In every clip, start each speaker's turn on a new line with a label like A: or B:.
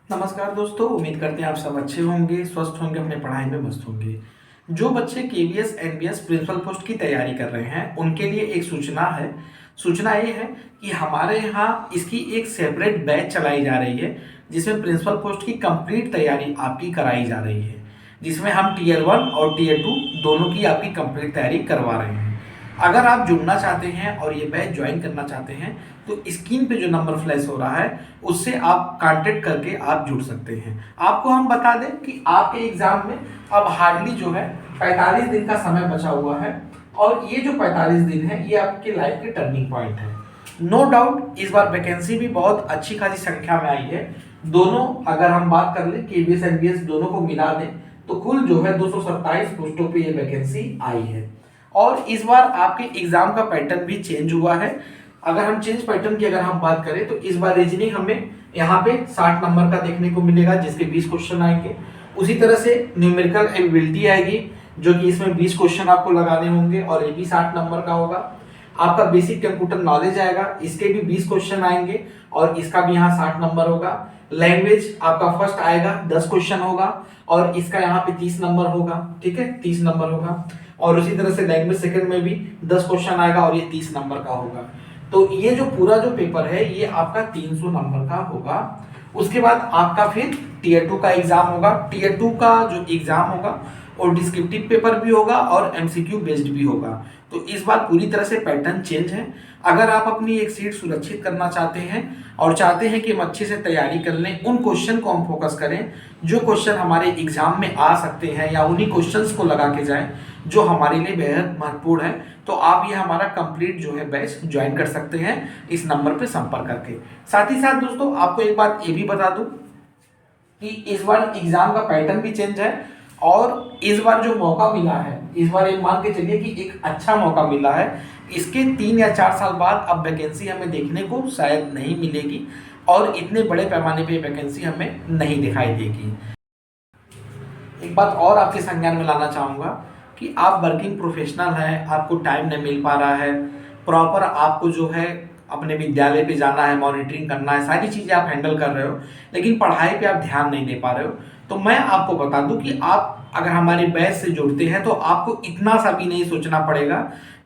A: नमस्कार दोस्तों, उम्मीद करते हैं आप सब अच्छे होंगे, स्वस्थ होंगे, अपने पढ़ाई में मस्त होंगे। जो बच्चे केवीएस एनबीएस प्रिंसिपल पोस्ट की तैयारी कर रहे हैं उनके लिए एक सूचना है। सूचना ये है कि हमारे यहाँ इसकी एक सेपरेट बैच चलाई जा रही है जिसमें प्रिंसिपल पोस्ट की कंप्लीट तैयारी आपकी कराई जा रही है, जिसमें हम टीयर 1 और टीयर 2 दोनों की आपकी कंप्लीट तैयारी करवा रहे हैं। अगर आप जुड़ना चाहते हैं और ये बैच ज्वाइन करना चाहते हैं तो स्क्रीन पे जो नंबर फ्लैश हो रहा है उससे आप कांटेक्ट करके आप जुड़ सकते हैं। आपको हम बता दें कि आपके एग्जाम में अब हार्डली जो है 45 दिन का समय बचा हुआ है और ये जो 45 दिन है ये आपके लाइफ के टर्निंग पॉइंट है। नो डाउट इस बार वैकेंसी भी बहुत अच्छी खासी संख्या में आई है। दोनों अगर हम बात कर ले केवीएस एनबीएस दोनों को मिला दें तो कुल जो है 227 पोस्टों पे ये वैकेंसी आई है। और इस बार आपके एग्जाम का पैटर्न भी चेंज हुआ है। अगर हम चेंज पैटर्न की अगर हम बात करें तो इस बार रीजनिंग हमें यहाँ पे 60 नंबर का देखने को मिलेगा जिसके 20 क्वेश्चन आएंगे। उसी तरह से न्यूमेरिकल एबिलिटी आएगी जो कि इसमें 20 क्वेश्चन आपको लगाने होंगे और ये भी 60 नंबर का होगा। आपका बेसिक कंप्यूटर नॉलेज आएगा, इसके भी 20 क्वेश्चन आएंगे और इसका भी यहाँ 60 नंबर होगा। लैंग्वेज आपका फर्स्ट आएगा, 10 क्वेश्चन होगा और इसका यहाँ पे 30 नंबर होगा। ठीक है, 30 नंबर होगा। और उसी तरह से लैंग्वेज सेकंड में भी 10 क्वेश्चन आएगा और ये 30 नंबर का होगा। तो ये जो पूरा जो पेपर है ये आपका 300 नंबर का होगा। उसके बाद आपका फिर टीयर 2 का एग्जाम होगा। टीयर 2 का जो एग्जाम होगा और डिस्क्रिप्टिव पेपर भी होगा और एमसीक्यू बेस्ड भी होगा। तो इस बार पूरी तरह से पैटर्न चेंज है। अगर आप अपनी एक सीट सुरक्षित करना चाहते हैं और चाहते हैं कि हम अच्छे से तैयारी कर लें, उन क्वेश्चन को हम फोकस करें जो क्वेश्चन हमारे एग्जाम में आ सकते हैं या उन्हीं क्वेश्चंस को लगा के जाएं जो हमारे लिए बेहद महत्वपूर्ण है, तो आप ये हमारा कंप्लीट जो है बैच ज्वाइन कर सकते हैं इस नंबर पे संपर्क करके। साथ ही साथ दोस्तों आपको एक बात ये भी बता दूं कि इस बार एग्जाम का पैटर्न भी चेंज है और इस बार जो मौका मिला है, इस बार ये मान के चलिए कि एक अच्छा मौका मिला है। इसके 3 या 4 साल बाद अब वैकेंसी हमें देखने को शायद नहीं मिलेगी और इतने बड़े पैमाने पे वैकेंसी हमें नहीं दिखाई देगी। एक बात और आपके संज्ञान में लाना चाहूँगा कि आप वर्किंग प्रोफेशनल हैं, आपको टाइम नहीं मिल पा रहा है, प्रॉपर आपको जो है अपने विद्यालय पे जाना है, मॉनिटरिंग करना है, सारी चीज़ें आप हैंडल कर रहे हो लेकिन पढ़ाई पे आप ध्यान नहीं दे पा रहे हो, तो मैं आपको बता दूं कि आप अगर हमारे बैच से जुड़ते हैं तो आपको इतना सा भी नहीं सोचना पड़ेगा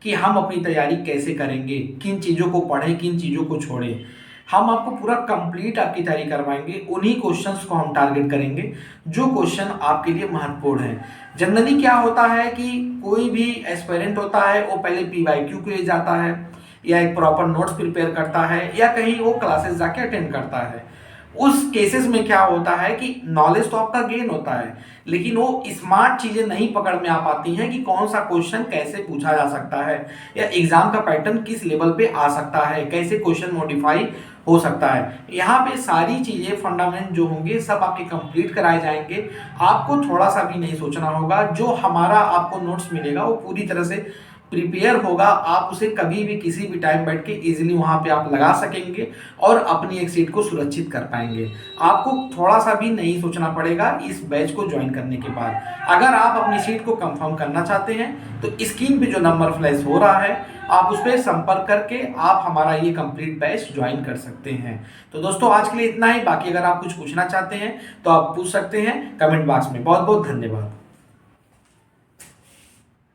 A: कि हम अपनी तैयारी कैसे करेंगे, किन चीज़ों को पढ़ें, किन चीज़ों को छोड़ें। हम आपको पूरा कंप्लीट आपकी तैयारी करवाएंगे। उन्हीं क्वेश्चंस को हम टारगेट करेंगे जो क्वेश्चन आपके लिए महत्वपूर्ण है। जनरली क्या होता है कि कोई भी एस्पिरेंट होता है वो पहले पीवाईक्यू के लिए जाता है या एक प्रॉपर नोट्स प्रिपेयर करता है या कहीं वो क्लासेस जाके अटेंड करता है। उस केसेस में क्या होता है कि नॉलेज तो आपका गेन होता है लेकिन वो स्मार्ट चीजें नहीं पकड़ में आ पाती हैं कि कौन सा क्वेश्चन कैसे पूछा जा सकता है या एग्जाम का पैटर्न किस लेवल पे आ सकता है, कैसे क्वेश्चन मॉडिफाई हो सकता है। यहाँ पे सारी चीजें फंडामेंट जो होंगे सब आपके कंप्लीट कराए जाएंगे। आपको थोड़ा सा भी नहीं सोचना होगा। जो हमारा आपको नोट्स मिलेगा वो पूरी तरह से प्रिपेयर होगा। आप उसे कभी भी किसी भी टाइम बैठ के इजीली वहां पे आप लगा सकेंगे और अपनी एक सीट को सुरक्षित कर पाएंगे। आपको थोड़ा सा भी नहीं सोचना पड़ेगा इस बैच को ज्वाइन करने के बाद। अगर आप अपनी सीट को कंफर्म करना चाहते हैं तो स्क्रीन पे जो नंबर फ्लैश हो रहा है आप उस पर संपर्क करके आप हमारा ये कंप्लीट बैच ज्वाइन कर सकते हैं। तो दोस्तों आज के लिए इतना ही। बाकी अगर आप कुछ पूछना चाहते हैं तो आप पूछ सकते हैं कमेंट बॉक्स में। बहुत बहुत धन्यवाद।